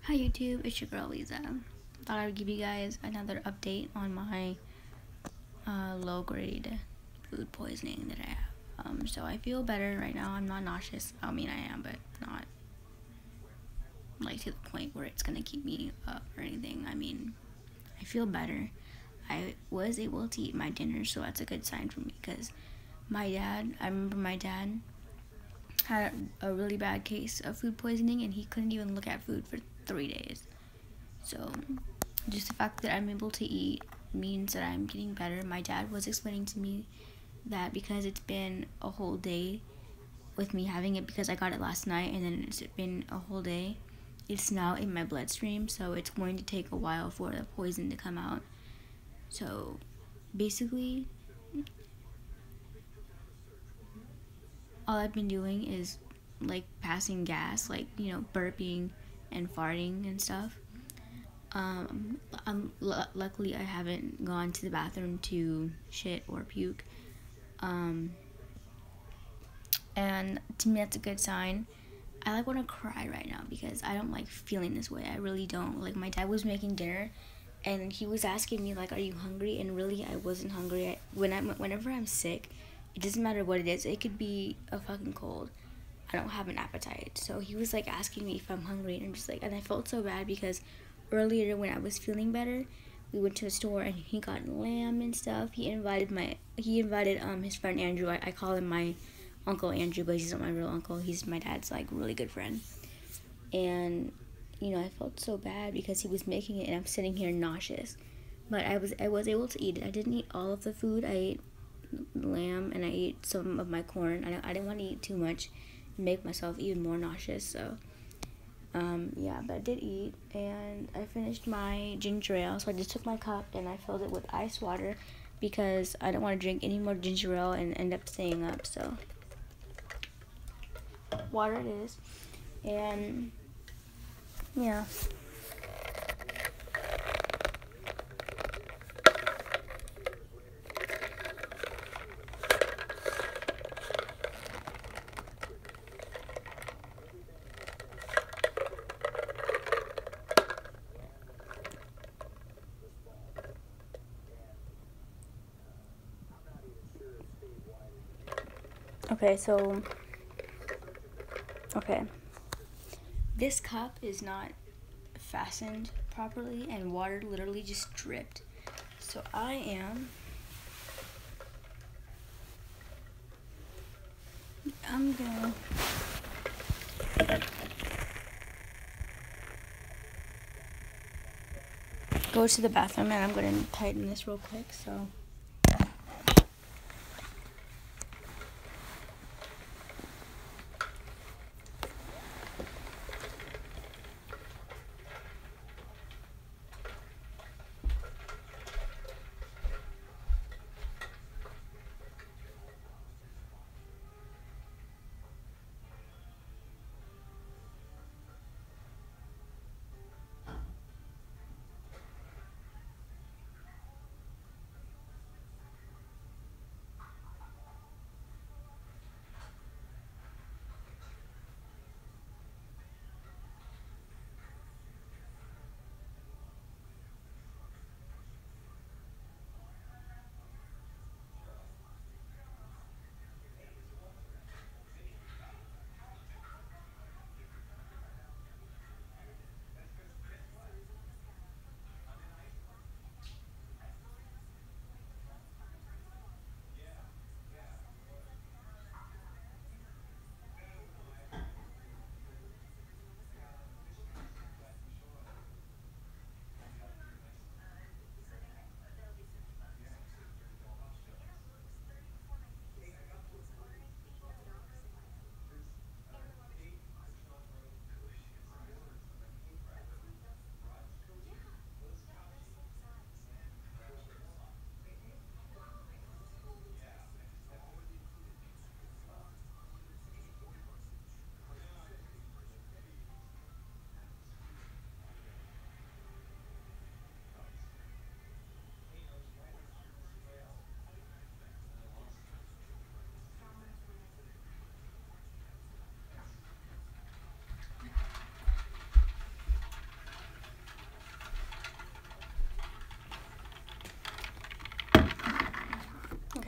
Hi YouTube, it's your girl Lisa. Thought I would give you guys another update on my low grade food poisoning that I have. So I feel better right now. I'm not nauseous. I mean, I am, but not like to the point where it's gonna keep me up or anything. I mean, I feel better. I was able to eat my dinner, so that's a good sign for me because I remember my dad had a really bad case of food poisoning and he couldn't even look at food for 3 days. So just the fact that I'm able to eat means that I'm getting better. My dad was explaining to me that because it's been a whole day with me having it, because I got it last night and then it's been a whole day, it's now in my bloodstream, so it's going to take a while for the poison to come out. So basically, all I've been doing is like passing gas, like, burping and farting and stuff. Luckily, I haven't gone to the bathroom to shit or puke. And to me, that's a good sign. I want to cry right now because I don't like feeling this way. I really don't. Like, my dad was making dinner, and he was asking me like, "Are you hungry?" And really, I wasn't hungry. Whenever I'm sick, it doesn't matter what it is. It could be a fucking cold. I don't have an appetite. So he was like asking me if I'm hungry, and I'm just like, and I felt so bad because earlier when I was feeling better, we went to the store and he got lamb and stuff. He invited his friend Andrew. I call him my Uncle Andrew, but he's not my real uncle. He's my dad's like really good friend. And I felt so bad because he was making it and I'm sitting here nauseous. But I was able to eat it. I didn't eat all of the food. I ate lamb and I ate some of my corn. I didn't want to eat too much and make myself even more nauseous. So yeah, but I did eat and I finished my ginger ale. So I just took my cup and I filled it with ice water because I don't want to drink any more ginger ale and end up staying up. So water it is. And yeah. Okay, this cup is not fastened properly and water literally just dripped. So I'm gonna go to the bathroom and I'm gonna tighten this real quick. So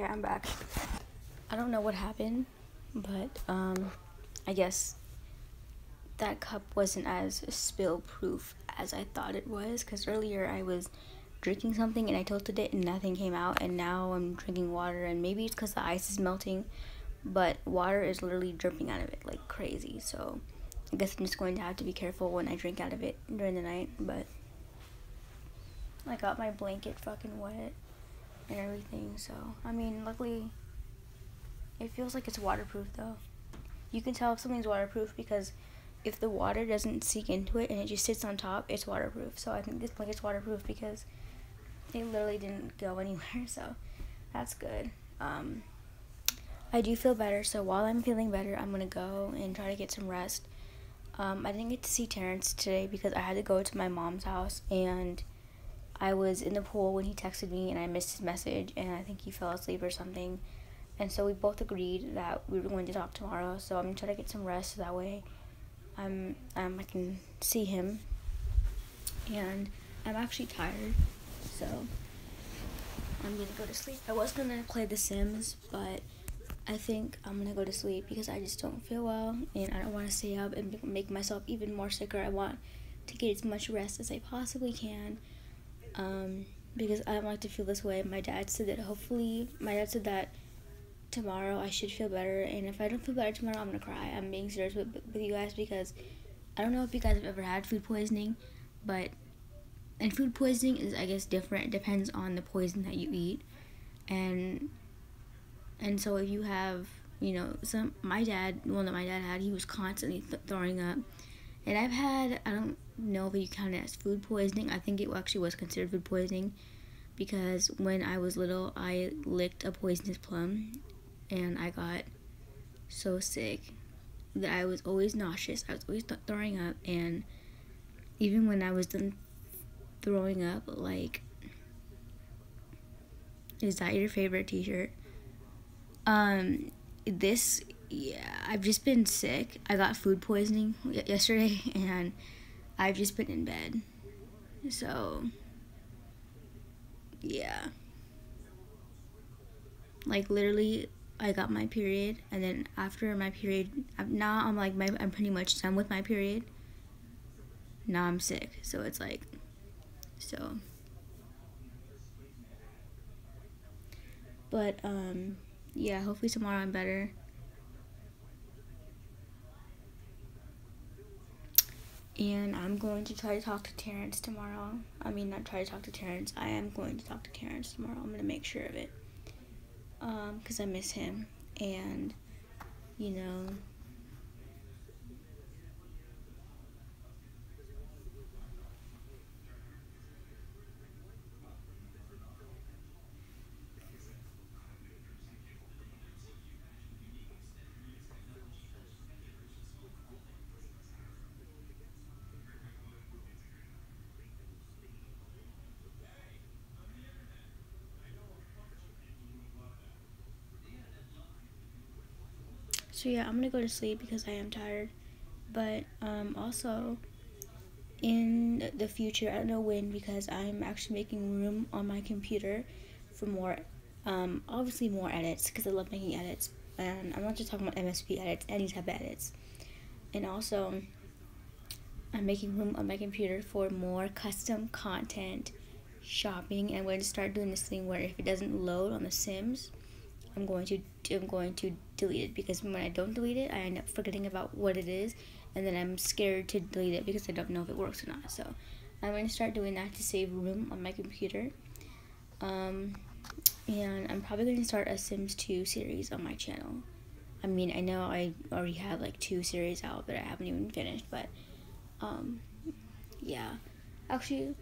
Okay, I'm back. I don't know what happened, but I guess that cup wasn't as spill proof as I thought it was, because earlier I was drinking something and I tilted it and nothing came out, and now I'm drinking water, and maybe it's because the ice is melting, but water is literally dripping out of it like crazy. So I guess I'm just going to have to be careful when I drink out of it during the night. But I got my blanket fucking wet and everything, so I mean, luckily it feels like it's waterproof though. You can tell if something's waterproof because if the water doesn't seep into it and it just sits on top, it's waterproof. So I think this blanket's waterproof because it literally didn't go anywhere, so that's good. I do feel better, so while I'm feeling better, I'm gonna go and try to get some rest. I didn't get to see Terrence today because I had to go to my mom's house, and I was in the pool when he texted me, and I missed his message, and I think he fell asleep or something. And so we both agreed that we were going to talk tomorrow, so I'm gonna try to get some rest so that way I can see him. And I'm actually tired, so I'm gonna go to sleep. I was gonna play The Sims, but I think I'm gonna go to sleep because I just don't feel well, and I don't want to stay up and make myself even more sicker. I want to get as much rest as I possibly can, because I don't like to feel this way. My dad said that tomorrow I should feel better, and if I don't feel better tomorrow, I'm gonna cry. I'm being serious with you guys because I don't know if you guys have ever had food poisoning, and food poisoning is, I guess, different. It depends on the poison that you eat, and so if you have, my dad had, he was constantly throwing up, and I don't know if you count it as food poisoning. I think it actually was considered food poisoning because when I was little, I licked a poisonous plum, and I got so sick that I was always nauseous. I was always throwing up, and even when I was done throwing up, like, is that your favorite t-shirt? I've just been sick. I got food poisoning yesterday, and I've just been in bed. So, yeah. Like, literally, I got my period, and then after my period, I'm pretty much done with my period. Now I'm sick, so it's like, so. But, yeah, hopefully tomorrow I'm better. And I'm going to try to talk to Terrence tomorrow. I mean, not try to talk to Terrence. I am going to talk to Terrence tomorrow. I'm going to make sure of it. Because I miss him. And, so yeah, I'm going to go to sleep because I am tired. But, also, in the future, I don't know when, because I'm actually making room on my computer for more, obviously more edits, because I love making edits. And I'm not just talking about MSP edits, any type of edits. And also, I'm making room on my computer for more custom content, shopping, and I'm going to start doing this thing where if it doesn't load on The Sims, I'm going to delete it, because when I don't delete it, I end up forgetting about what it is, and then I'm scared to delete it because I don't know if it works or not. So I'm going to start doing that to save room on my computer. And I'm probably going to start a Sims 2 series on my channel. I mean, I know I already have like 2 series out that I haven't even finished, but yeah. Actually,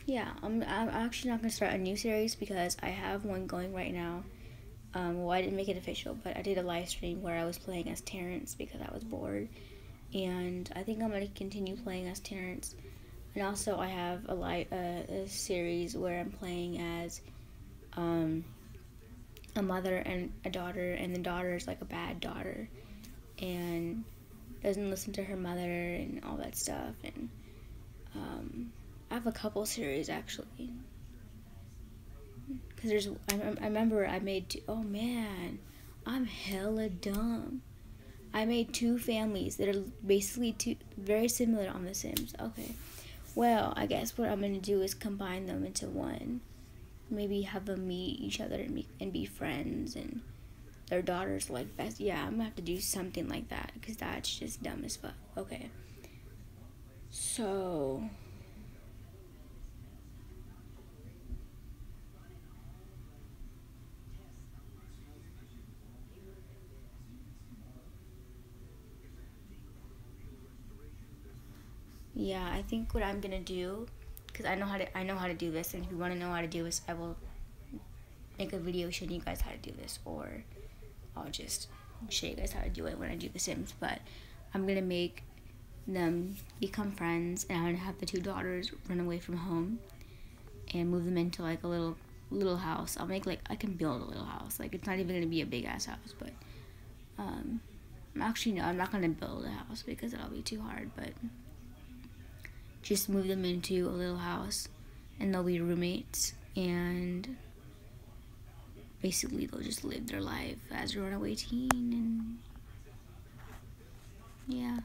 yeah, I'm actually not going to start a new series because I have one going right now. Well, I didn't make it official, but I did a live stream where I was playing as Terrence because I was bored. And I think I'm going to continue playing as Terrence. And also I have a series where I'm playing as a mother and a daughter, and the daughter is like a bad daughter and doesn't listen to her mother and all that stuff. And I have a couple series actually, Because I remember I made oh man, I'm hella dumb. I made two families that are basically two very similar on The Sims. Okay. Well, I guess what I'm gonna do is combine them into one. Maybe have them meet each other and be friends, and their daughters like best. Yeah, I'm gonna have to do something like that because that's just dumb as fuck. Okay. So. Yeah, I think what I'm gonna do, because I know how to do this, and if you want to know how to do this, I will make a video showing you guys how to do this, or I'll just show you guys how to do it when I do The Sims. But I'm gonna make them become friends, and I'm gonna have the two daughters run away from home and move them into like a little house. I'll make like I can build a little house. Like it's not even gonna be a big ass house, but actually no, I'm not gonna build a house because that'll be too hard. But just move them into a little house, and they'll be roommates, and basically they'll just live their life as a runaway teen, and yeah.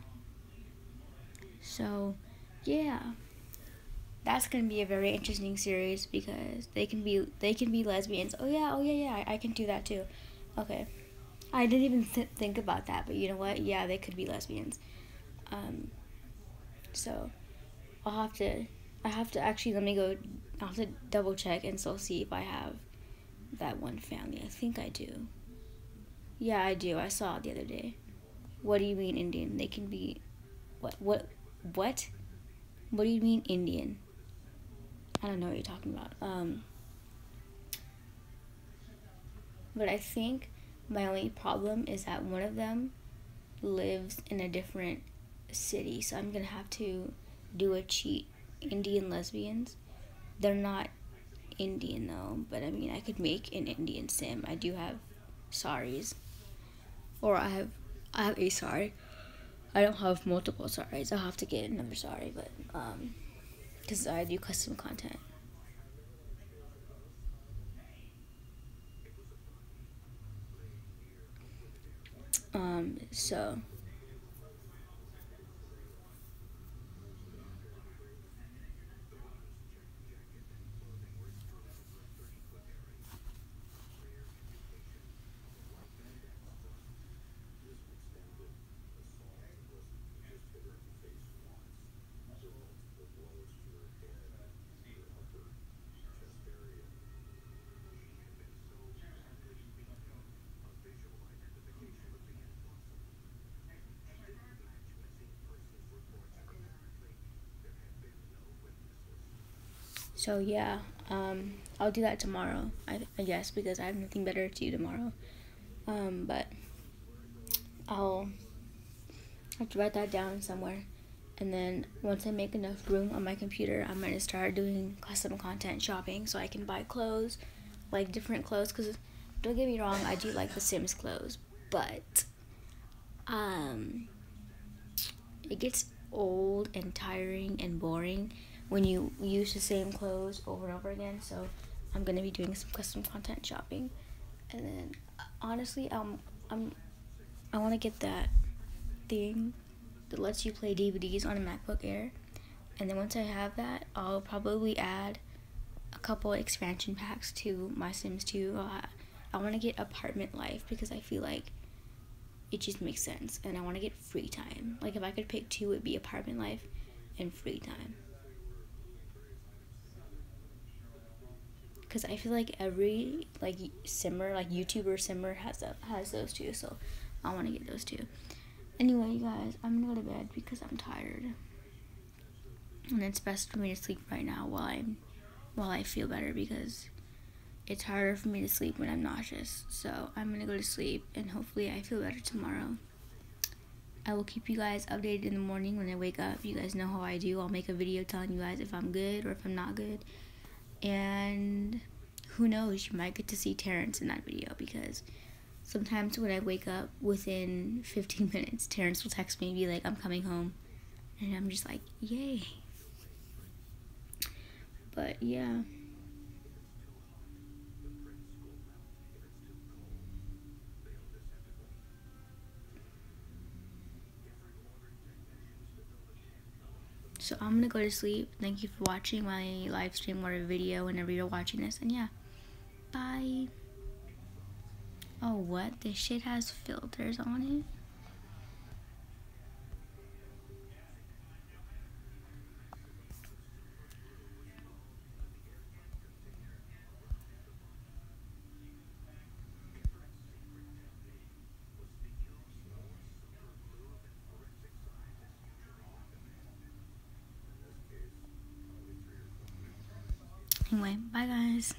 So yeah, that's gonna be a very interesting series because they can be lesbians. Oh yeah, I can do that too. Okay, I didn't even think about that, but you know what? Yeah, they could be lesbians. So I have to actually, let me go, I'll have to double check and still see if I have that one family. I think I do. Yeah, I do. I saw it the other day. What do you mean Indian? They can be, what? What do you mean Indian? I don't know what you're talking about. But I think my only problem is that one of them lives in a different city, so I'm gonna have to do a cheat. Indian lesbians, they're not Indian though, but I mean I could make an Indian sim. I do have saris, or I have a sari. I don't have multiple saris. I'll have to get another sari, but because I do custom content. So yeah, I'll do that tomorrow. I guess because I have nothing better to do tomorrow. But I'll have to write that down somewhere. And then once I make enough room on my computer, I'm gonna start doing custom content shopping so I can buy clothes, like different clothes. Cause don't get me wrong, I do like the Sims clothes, but it gets old and tiring and boring when you use the same clothes over and over again. So I'm gonna be doing some custom content shopping, and then honestly, I want to get that thing that lets you play DVDs on a MacBook Air, and then once I have that, I'll probably add a couple expansion packs to my Sims 2. I want to get apartment life because I feel like it just makes sense, and I want to get free time. Like if I could pick two, it'd be apartment life and free time. Because I feel like every like simmer, like YouTuber simmer has those two, so I want to get those two. Anyway, you guys, I'm gonna go to bed because I'm tired, and it's best for me to sleep right now while I feel better, because it's harder for me to sleep when I'm nauseous. So I'm gonna go to sleep, and hopefully I feel better tomorrow. I will keep you guys updated in the morning when I wake up. You guys know how I do. I'll make a video telling you guys if I'm good or if I'm not good. And who knows, you might get to see Terrence in that video, because sometimes when I wake up, within 15 minutes, Terrence will text me and be like, I'm coming home. And I'm just like, yay. But yeah. So I'm gonna go to sleep. Thank you for watching my live stream or video whenever you're watching this. And yeah, bye. Oh, what? This shit has filters on it? Anyway, bye guys.